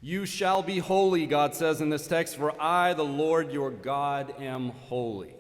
You shall be holy, God says in this text, for I, the Lord your God, am holy.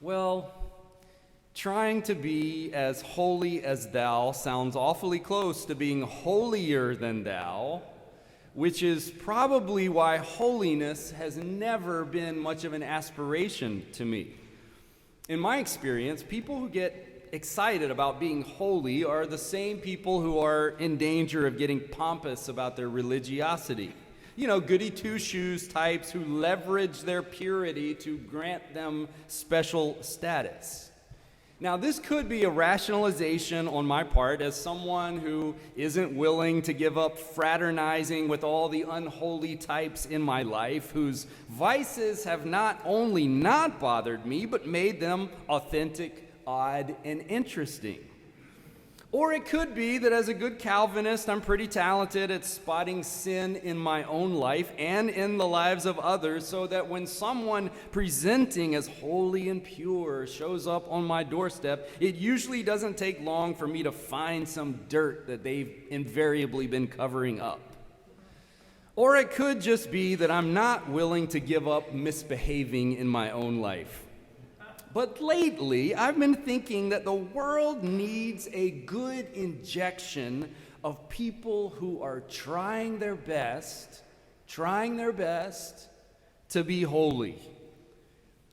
Well, trying to be as holy as thou sounds awfully close to being holier than thou, which is probably why holiness has never been much of an aspiration to me. In my experience, people who get excited about being holy are the same people who are in danger of getting pompous about their religiosity. You know, goody two-shoes types who leverage their purity to grant them special status. Now, this could be a rationalization on my part as someone who isn't willing to give up fraternizing with all the unholy types in my life, whose vices have not only not bothered me, but made them authentic, odd, and interesting. Or it could be that as a good Calvinist, I'm pretty talented at spotting sin in my own life and in the lives of others, so that when someone presenting as holy and pure shows up on my doorstep, it usually doesn't take long for me to find some dirt that they've invariably been covering up. Or it could just be that I'm not willing to give up misbehaving in my own life. But lately, I've been thinking that the world needs a good injection of people who are trying their best to be holy.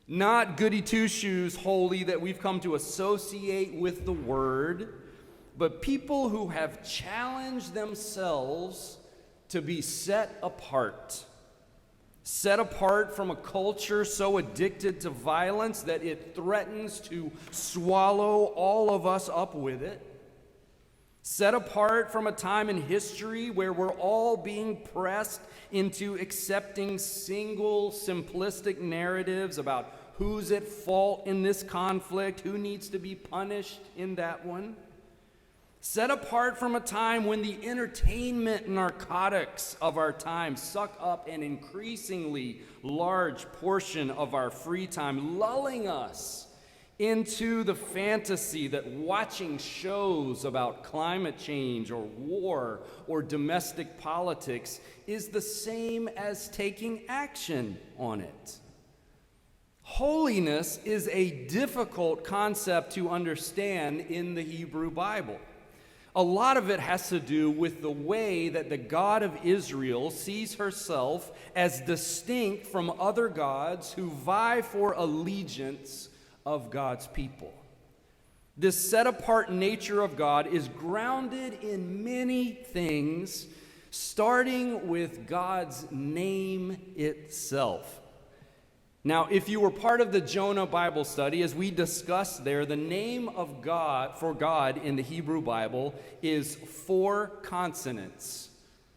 Not goody two-shoes holy that we've come to associate with the word, but people who have challenged themselves to be set apart. Set apart from a culture so addicted to violence that it threatens to swallow all of us up with it. Set apart from a time in history where we're all being pressed into accepting single, simplistic narratives about who's at fault in this conflict, who needs to be punished in that one. Set apart from a time when the entertainment narcotics of our time suck up an increasingly large portion of our free time, lulling us into the fantasy that watching shows about climate change or war or domestic politics is the same as taking action on it. Holiness is a difficult concept to understand in the Hebrew Bible. A lot of it has to do with the way that the God of Israel sees herself as distinct from other gods who vie for allegiance of God's people. This set-apart nature of God is grounded in many things, starting with God's name itself. Now, if you were part of the Jonah Bible study, as we discussed there, the name of God, for God in the Hebrew Bible, is 4 consonants,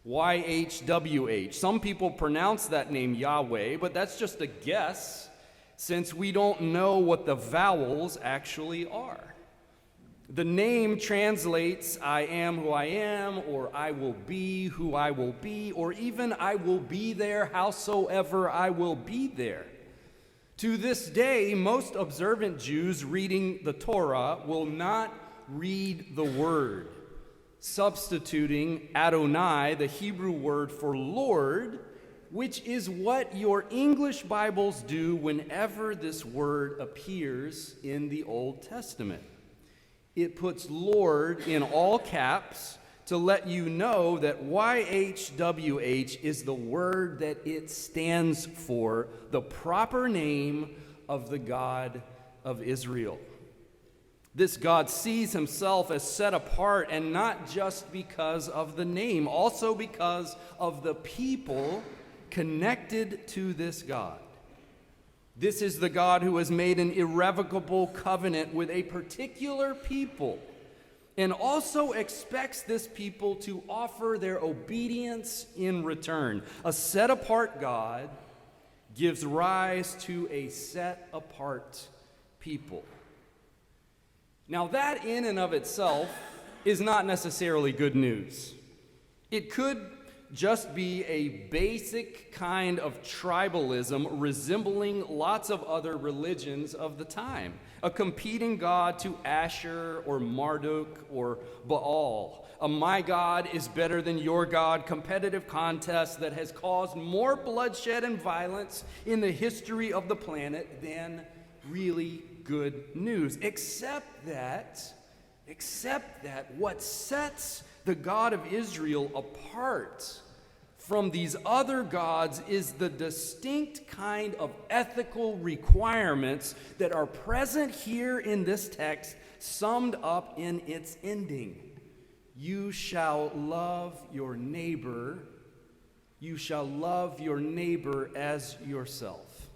YHWH. Some people pronounce that name Yahweh, but that's just a guess, since we don't know what the vowels actually are. The name translates, I am who I am, or I will be who I will be, or even I will be there howsoever I will be there. To this day, most observant Jews reading the Torah will not read the word, substituting Adonai, the Hebrew word for Lord, which is what your English Bibles do whenever this word appears in the Old Testament. It puts Lord in all caps to let you know that YHWH is the word that it stands for, the proper name of the God of Israel. This God sees himself as set apart, and not just because of the name, also because of the people connected to this God. This is the God who has made an irrevocable covenant with a particular people, and also expects this people to offer their obedience in return. A set-apart God gives rise to a set-apart people. Now, that in and of itself is not necessarily good news. It could just be a basic kind of tribalism resembling lots of other religions of the time, a competing god to Asher or Marduk or Baal, a my God is better than your God competitive contest that has caused more bloodshed and violence in the history of the planet than really good news. Except that what sets the God of Israel apart from these other gods is the distinct kind of ethical requirements that are present here in this text, summed up in its ending. You shall love your neighbor. You shall love your neighbor as yourself.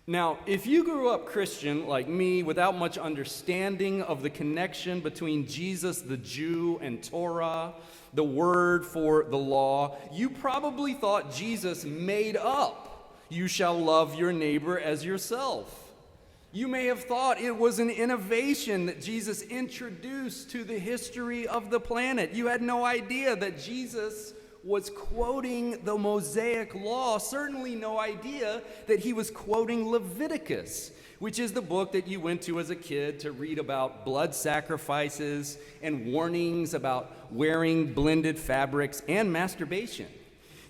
Now, if you grew up Christian like me without much understanding of the connection between Jesus the Jew and Torah, the word for the law, you probably thought Jesus made up, you shall love your neighbor as yourself. You may have thought it was an innovation that Jesus introduced to the history of the planet. You had no idea that Jesus was quoting the Mosaic Law, certainly no idea that he was quoting Leviticus, which is the book that you went to as a kid to read about blood sacrifices and warnings about wearing blended fabrics and masturbation.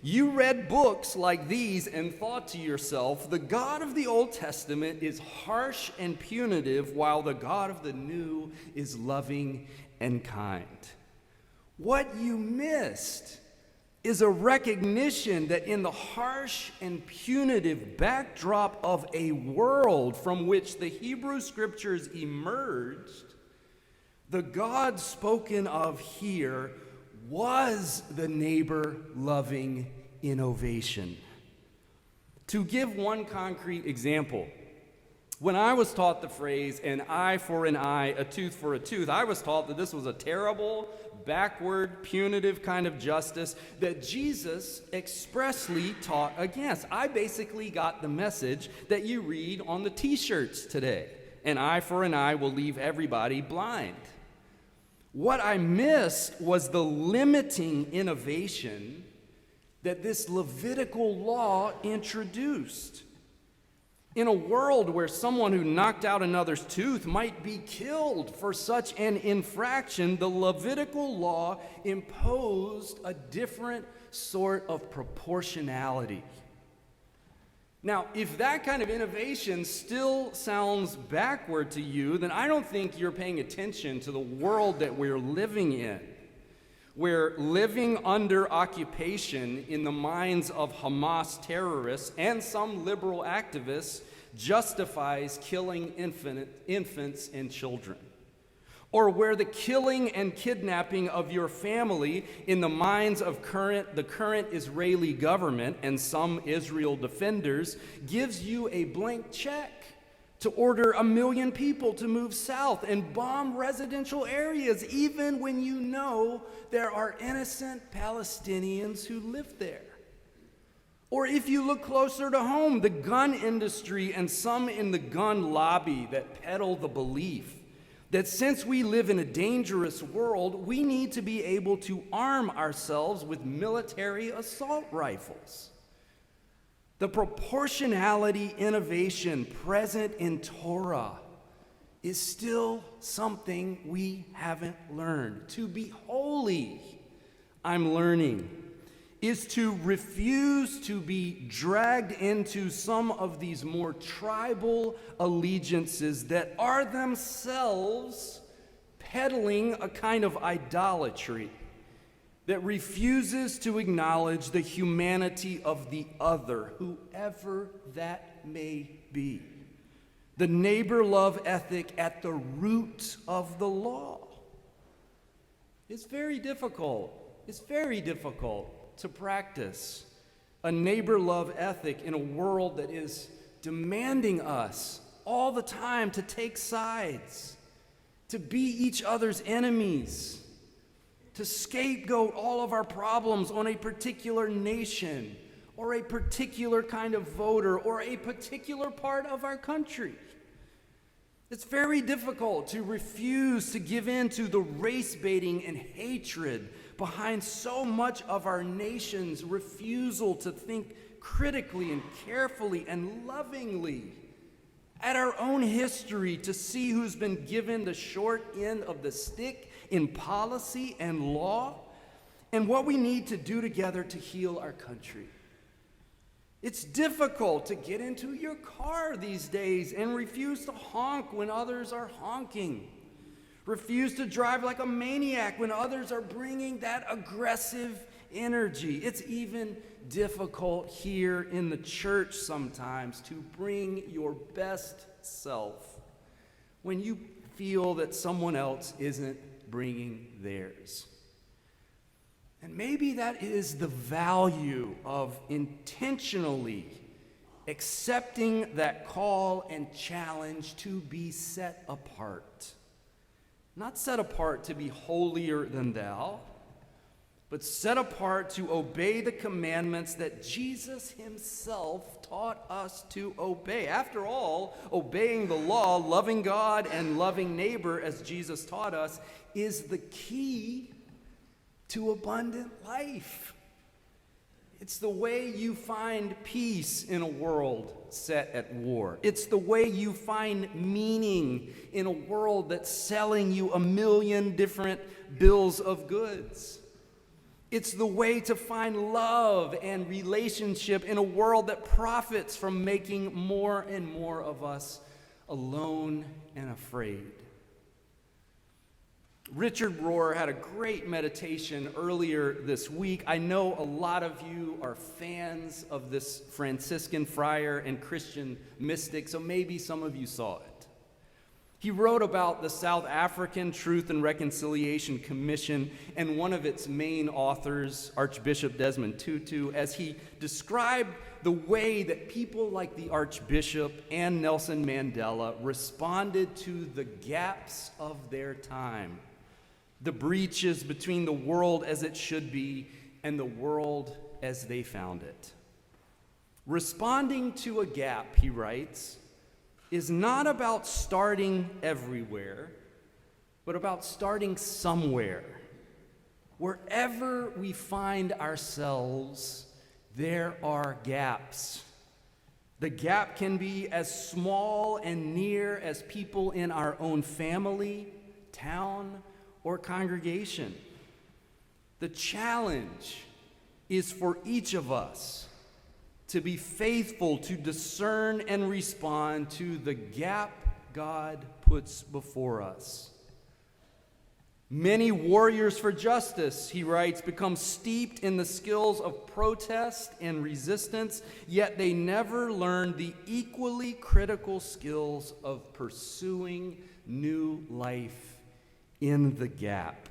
You read books like these and thought to yourself, the God of the Old Testament is harsh and punitive, while the God of the New is loving and kind. What you missed is a recognition that in the harsh and punitive backdrop of a world from which the Hebrew Scriptures emerged, the God spoken of here was the neighbor-loving innovation. To give one concrete example, when I was taught the phrase, an eye for an eye, a tooth for a tooth, I was taught that this was a terrible, backward, punitive kind of justice that Jesus expressly taught against. I basically got the message that you read on the t-shirts today. An eye for an eye will leave everybody blind. What I missed was the limiting innovation that this Levitical law introduced. In a world where someone who knocked out another's tooth might be killed for such an infraction, the Levitical law imposed a different sort of proportionality. Now, if that kind of innovation still sounds backward to you, then I don't think you're paying attention to the world that we're living in. We're living under occupation in the minds of Hamas terrorists and some liberal activists justifies killing infants and children. Or where the killing and kidnapping of your family in the minds of the current Israeli government and some Israel defenders gives you a blank check to order 1 million people to move south and bomb residential areas, even when you know there are innocent Palestinians who live there. Or if you look closer to home, the gun industry and some in the gun lobby that peddle the belief that since we live in a dangerous world, we need to be able to arm ourselves with military assault rifles. The proportionality innovation present in Torah is still something we haven't learned. To be holy, I'm learning, is to refuse to be dragged into some of these more tribal allegiances that are themselves peddling a kind of idolatry that refuses to acknowledge the humanity of the other, whoever that may be. The neighbor love ethic at the root of the law. It's very difficult to practice a neighbor love ethic in a world that is demanding us all the time to take sides, to be each other's enemies, to scapegoat all of our problems on a particular nation or a particular kind of voter or a particular part of our country. It's very difficult to refuse to give in to the race baiting and hatred behind so much of our nation's refusal to think critically and carefully and lovingly at our own history, to see who's been given the short end of the stick in policy and law, and what we need to do together to heal our country. It's difficult to get into your car these days and refuse to honk when others are honking. Refuse to drive like a maniac when others are bringing that aggressive energy. It's even difficult here in the church sometimes to bring your best self when you feel that someone else isn't bringing theirs. And maybe that is the value of intentionally accepting that call and challenge to be set apart. Not set apart to be holier than thou, but set apart to obey the commandments that Jesus himself taught us to obey. After all, obeying the law, loving God and loving neighbor as Jesus taught us, is the key to abundant life. It's the way you find peace in a world set at war. It's the way you find meaning in a world that's selling you a million different bills of goods. It's the way to find love and relationship in a world that profits from making more and more of us alone and afraid. Richard Rohr had a great meditation earlier this week. I know a lot of you are fans of this Franciscan friar and Christian mystic, so maybe some of you saw it. He wrote about the South African Truth and Reconciliation Commission and one of its main authors, Archbishop Desmond Tutu, as he described the way that people like the Archbishop and Nelson Mandela responded to the gaps of their time. The breaches between the world as it should be and the world as they found it. Responding to a gap, he writes, is not about starting everywhere, but about starting somewhere. Wherever we find ourselves, there are gaps. The gap can be as small and near as people in our own family, town, or congregation. The challenge is for each of us to be faithful to discern and respond to the gap God puts before us. Many warriors for justice, he writes, become steeped in the skills of protest and resistance, yet they never learn the equally critical skills of pursuing new life in the gap.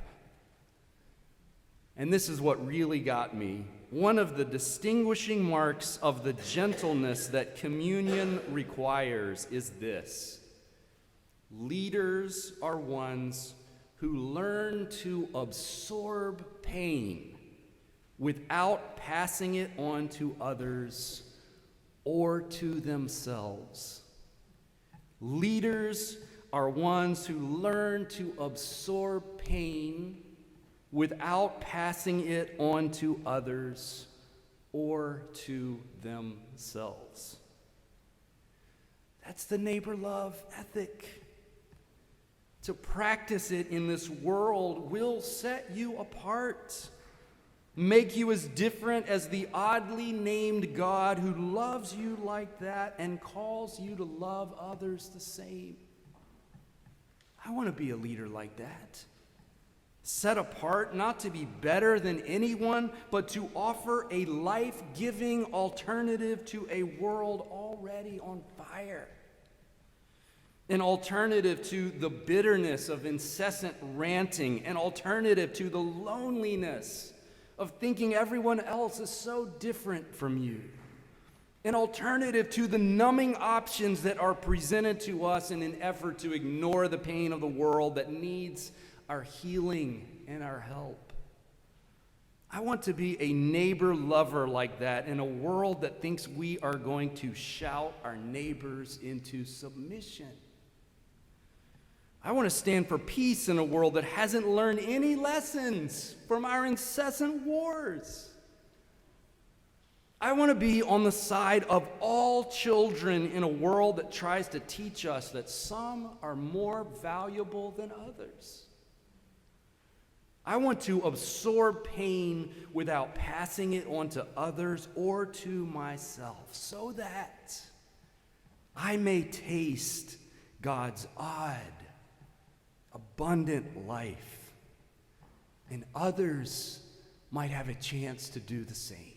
And this is what really got me. One of the distinguishing marks of the gentleness that communion requires is this: leaders are ones who learn to absorb pain without passing it on to others or to themselves. Leaders are ones who learn to absorb pain without passing it on to others or to themselves. That's the neighbor love ethic. To practice it in this world will set you apart, make you as different as the oddly named God who loves you like that and calls you to love others the same. I want to be a leader like that. Set apart, not to be better than anyone, but to offer a life-giving alternative to a world already on fire. An alternative to the bitterness of incessant ranting, an alternative to the loneliness of thinking everyone else is so different from you. An alternative to the numbing options that are presented to us in an effort to ignore the pain of the world that needs our healing and our help. I want to be a neighbor lover like that in a world that thinks we are going to shout our neighbors into submission. I want to stand for peace in a world that hasn't learned any lessons from our incessant wars. I want to be on the side of all children in a world that tries to teach us that some are more valuable than others. I want to absorb pain without passing it on to others or to myself, so that I may taste God's odd, abundant life, and others might have a chance to do the same.